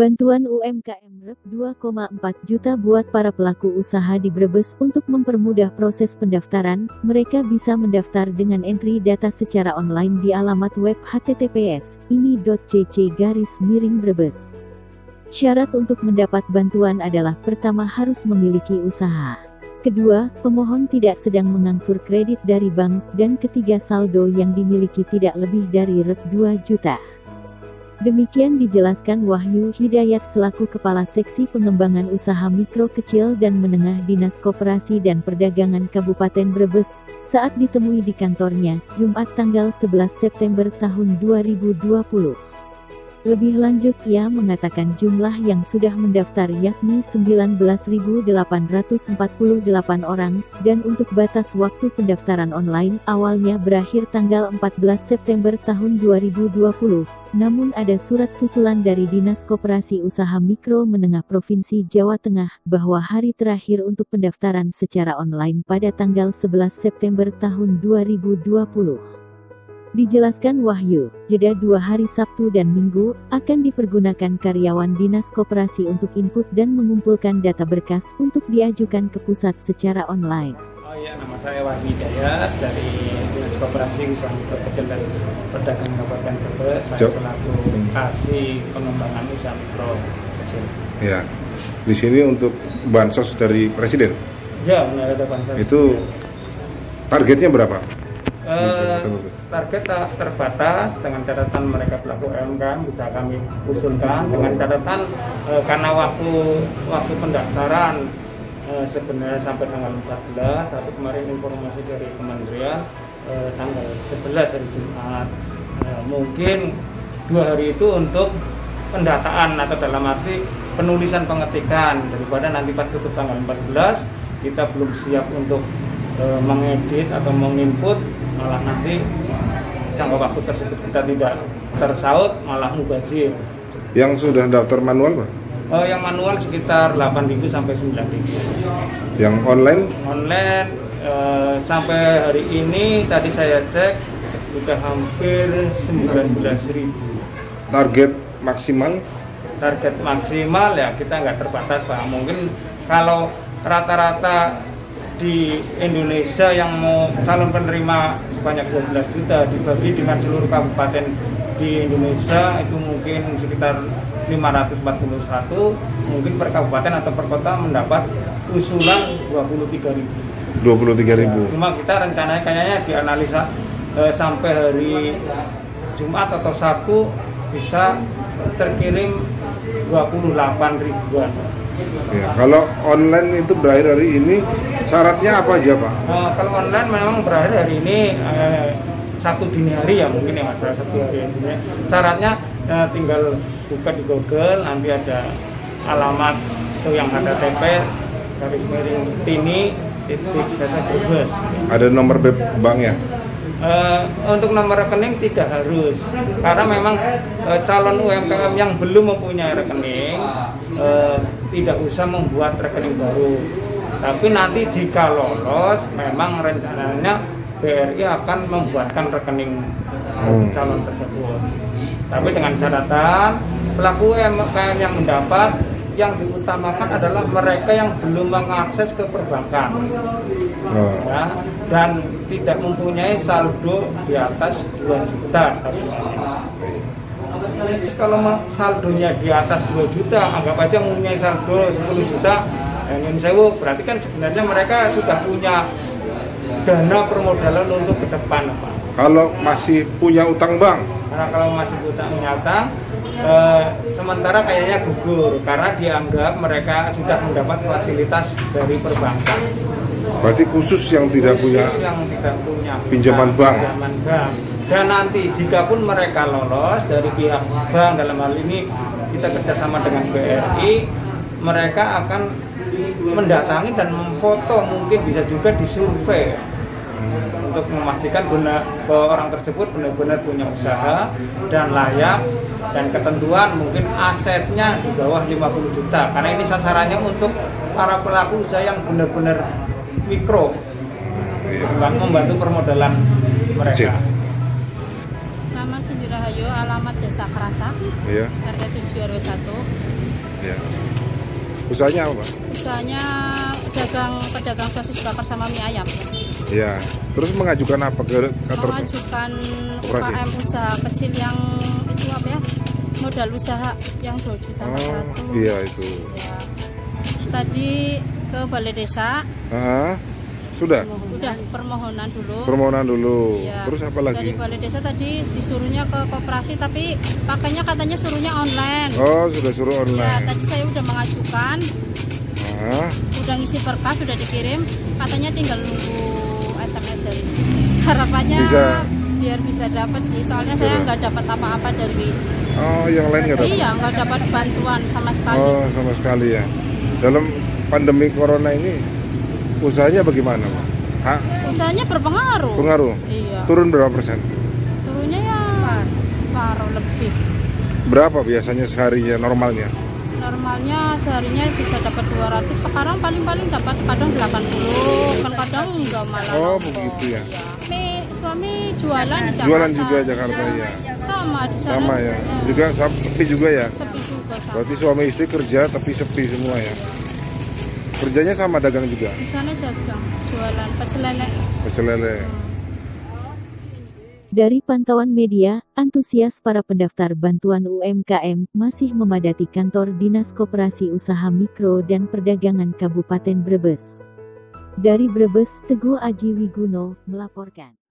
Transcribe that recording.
Bantuan UMKM Rp 2,4 juta buat para pelaku usaha di Brebes untuk mempermudah proses pendaftaran. Mereka bisa mendaftar dengan entry data secara online di alamat web https://ini.cc/Brebes. Syarat untuk mendapat bantuan adalah: pertama, harus memiliki usaha. Kedua, pemohon tidak sedang mengangsur kredit dari bank. Dan ketiga, saldo yang dimiliki tidak lebih dari Rp 2 juta. Demikian dijelaskan Wahyu Hidayat selaku Kepala Seksi Pengembangan Usaha Mikro Kecil dan Menengah Dinas Koperasi dan Perdagangan Kabupaten Brebes, saat ditemui di kantornya, Jumat tanggal 11 September tahun 2020. Lebih lanjut, ia mengatakan jumlah yang sudah mendaftar yakni 19.848 orang, dan untuk batas waktu pendaftaran online awalnya berakhir tanggal 14 September tahun 2020. Namun ada surat susulan dari Dinas Koperasi Usaha Mikro Menengah Provinsi Jawa Tengah bahwa hari terakhir untuk pendaftaran secara online pada tanggal 11 September tahun 2020. Dijelaskan Wahyu, jeda 2 hari Sabtu dan Minggu akan dipergunakan karyawan Dinas Koperasi untuk input dan mengumpulkan data berkas untuk diajukan ke pusat secara online. Oh iya, nama saya Wahyu Hidayat dari Dinas Koperasi Usaha Mikro Kecil dan Perdagangan Kabupaten Brebes. Saya selaku Kasih Pengembangan Usaha Mikro Kecil. Ya, di sini untuk bansos dari Presiden. Ya, benar, ada bansos. Itu targetnya berapa? Target terbatas, dengan catatan mereka pelaku UMKM bisa kami usulkan dengan catatan karena waktu pendaftaran sebenarnya sampai tanggal 14, tapi kemarin informasi dari Kementerian tanggal 11 hari Jumat. Mungkin 2 hari itu untuk pendataan atau dalam arti penulisan pengetikan, daripada nanti pas tutup tanggal 14 kita belum siap untuk mengedit atau menginput, malah nanti jangka waktu tersebut kita tidak tersaut, malah mubazir. Yang sudah daftar manual, Pak? Yang manual sekitar 8.000 sampai 9.000. Yang online? Online sampai hari ini tadi saya cek sudah hampir 19.000. Target maksimal? Target maksimal ya kita nggak terbatas, Pak. Mungkin kalau rata-rata di Indonesia yang mau calon penerima sebanyak 12 juta dibagi dengan seluruh kabupaten di Indonesia itu mungkin sekitar 541, mungkin per kabupaten atau per kota mendapat usulan 23.000. Ya, cuma kita rencananya kayaknya dianalisa sampai hari Jumat atau Sabtu bisa terkirim 28 ribuan. Ya, kalau online itu berakhir hari ini, syaratnya apa aja, Pak? Kalau online memang berakhir hari ini Sabtu dini hari ya, mungkin ya Mas, Sabtu hari ini. Syaratnya tinggal buka di Google, nanti ada alamat itu yang ada _tini.Brebes. Ada nomor banknya? Untuk nomor rekening tidak harus, karena memang calon UMKM yang belum mempunyai rekening tidak usah membuat rekening baru. Tapi nanti jika lolos, memang rencananya BRI akan membuatkan rekening calon tersebut. Tapi dengan catatan pelaku UMKM yang mendapat, yang diutamakan adalah mereka yang belum mengakses ke perbankan, ya, dan tidak mempunyai saldo di atas 2 juta. Kalau saldonya di atas 2 juta, anggap aja mempunyai saldo 10 juta, berarti kan sebenarnya mereka sudah punya dana permodalan untuk ke depan, Pak. Kalau masih punya utang bank? Karena kalau masih punya utang, sementara kayaknya gugur karena dianggap mereka sudah mendapat fasilitas dari perbankan. Berarti khusus yang tidak punya pinjaman bank. Dan nanti jika pun mereka lolos dari pihak bank, dalam hal ini kita kerjasama dengan BRI, mereka akan mendatangi dan memfoto, mungkin bisa juga disurvei untuk memastikan bahwa orang tersebut benar-benar punya usaha dan layak, dan ketentuan mungkin asetnya di bawah 50 juta, karena ini sasarannya untuk para pelaku usaha yang benar-benar mikro, membantu permodalan mereka. Nama Sendiri Rahayu, alamat Desa Kerasa, RT 7 RW 1. Ya. Usahanya apa? Usahanya pedagang sosis bakar sama mie ayam. Ya. Terus mengajukan apa ke kantor? Mengajukan Operasi. UKM usaha kecil yang itu apa ya? Modal usaha yang 2 juta. Oh, iya itu. Ya. Tadi ke Balai Desa. Sudah? Udah permohonan dulu. Permohonan dulu. Iya. Terus apa lagi? Dari Balai Desa tadi disuruhnya ke koperasi, tapi pakainya katanya suruhnya online. Oh, sudah suruh Ya, online. tadi saya udah mengajukan, udah ngisi berkas, sudah dikirim. Katanya tinggal nunggu SMS dari sini. Harapannya biar bisa dapat sih, soalnya saya nggak dapat apa-apa dari. Oh, yang lain nggak dapat? Iya, nggak dapat bantuan sama sekali. Oh, sama sekali ya. Dalam pandemi corona ini usahanya bagaimana, Pak? Usahanya berpengaruh. Pengaruh? Iya. Turun berapa persen? Turunnya ya paruh lebih. Berapa biasanya seharinya normalnya? Normalnya seharinya bisa dapat 200, sekarang paling-paling dapat kadang 80, kan kadang enggak malah. Oh, nongkrong. begitu ya. Suami jualan di Jakarta. Jualan juga Jakarta ya. Sama di sana. Sama ya. Juga sepi juga ya. Sepi juga sama. Berarti suami istri kerja tapi sepi semua ya. Kerjanya sama dagang juga. Di sana dagang, jualan pecel lele. Pecel lele. Dari pantauan media, antusias para pendaftar bantuan UMKM masih memadati kantor Dinas Koperasi Usaha Mikro dan Perdagangan Kabupaten Brebes. Dari Brebes, Teguh Aji Wiguno melaporkan.